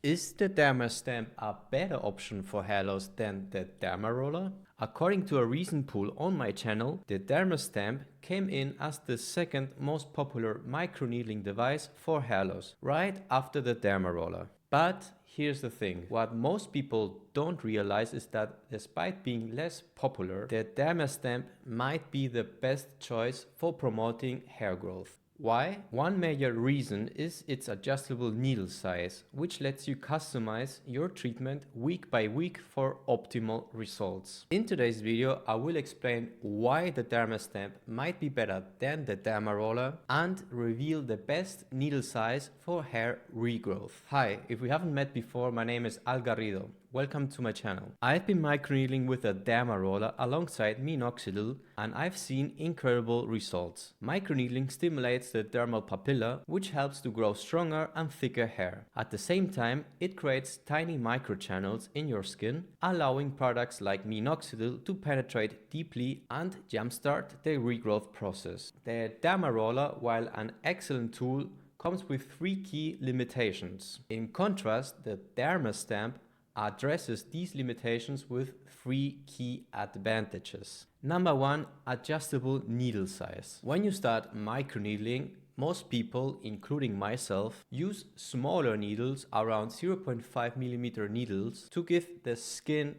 Is the Derma stamp a better option for hair loss than the Derma roller? According to a recent poll on my channel, the Derma stamp came in as the second most popular microneedling device for hair loss, right after the Derma roller. But here's the thing, what most people don't realize is that despite being less popular, the Derma stamp might be the best choice for promoting hair growth. Why? One major reason is its adjustable needle size, which lets you customize your treatment week by week for optimal results. In today's video, I will explain why the Derma stamp might be better than the Derma roller and reveal the best needle size for hair regrowth. Hi, if we haven't met before, my name is Garrido. Welcome to my channel. I've been microneedling with a Derma roller alongside minoxidil and I've seen incredible results. Microneedling stimulates the dermal papilla, which helps to grow stronger and thicker hair. At the same time, it creates tiny microchannels in your skin, allowing products like minoxidil to penetrate deeply and jumpstart the regrowth process. The Derma roller, while an excellent tool, comes with 3 key limitations. In contrast, the Derma stamp addresses these limitations with 3 key advantages. Number 1, adjustable needle size. When you start microneedling, most people, including myself, use smaller needles, around 0.5mm needles, to give the skin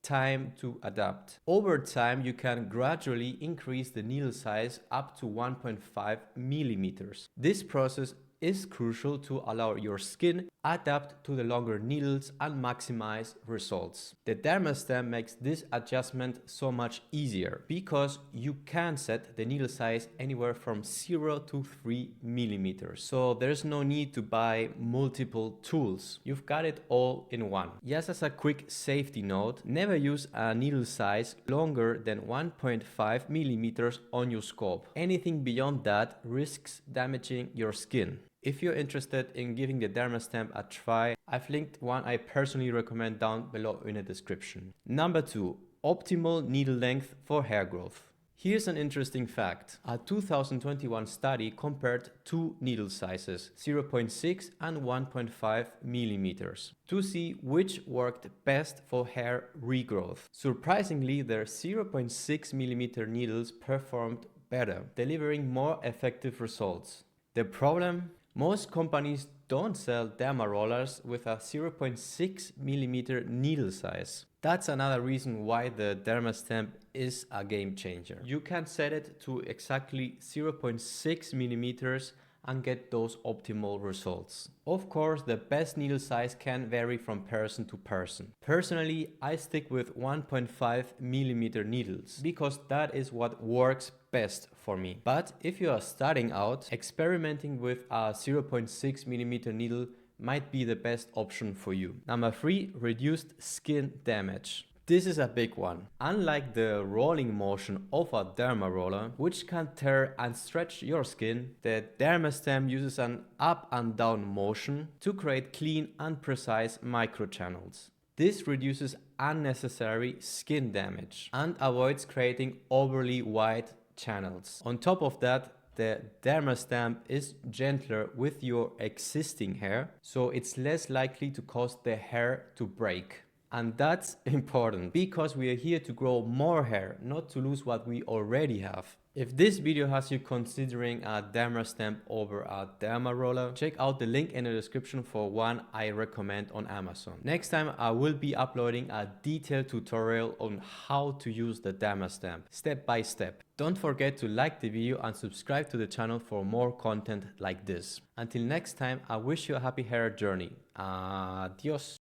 time to adapt. Over time, you can gradually increase the needle size up to 1.5mm. This process is crucial to allow your skin adapt to the longer needles and maximize results. The Derma stamp makes this adjustment so much easier because you can set the needle size anywhere from 0 to 3mm. So there's no need to buy multiple tools. You've got it all in one. Just as a quick safety note, never use a needle size longer than 1.5mm on your scope. Anything beyond that risks damaging your skin. If you're interested in giving the Derma stamp a try, I've linked one I personally recommend down below in the description. Number 2, optimal needle length for hair growth. Here's an interesting fact. A 2021 study compared 2 needle sizes, 0.6 and 1.5mm, to see which worked best for hair regrowth. Surprisingly, their 0.6mm needles performed better, delivering more effective results. The problem? Most companies don't sell Derma rollers with a 0.6mm needle size. That's another reason why the Derma stamp is a game changer. You can set it to exactly 0.6mm and get those optimal results. Of course, the best needle size can vary from person to person. Personally, I stick with 1.5mm needles because that is what works best for me. But if you are starting out, experimenting with a 0.6mm needle might be the best option for you. Number 3, reduced skin damage. This is a big one. Unlike the rolling motion of a Derma roller, which can tear and stretch your skin, the Derma stamp uses an up and down motion to create clean and precise microchannels. This reduces unnecessary skin damage and avoids creating overly wide channels. On top of that, the Derma stamp is gentler with your existing hair, so it's less likely to cause the hair to break. And that's important because we are here to grow more hair, not to lose what we already have. If this video has you considering a Derma stamp over a Derma roller, check out the link in the description for one I recommend on Amazon. Next time I will be uploading a detailed tutorial on how to use the Derma stamp, step by step. Don't forget to like the video and subscribe to the channel for more content like this. Until next time, I wish you a happy hair journey. Adios.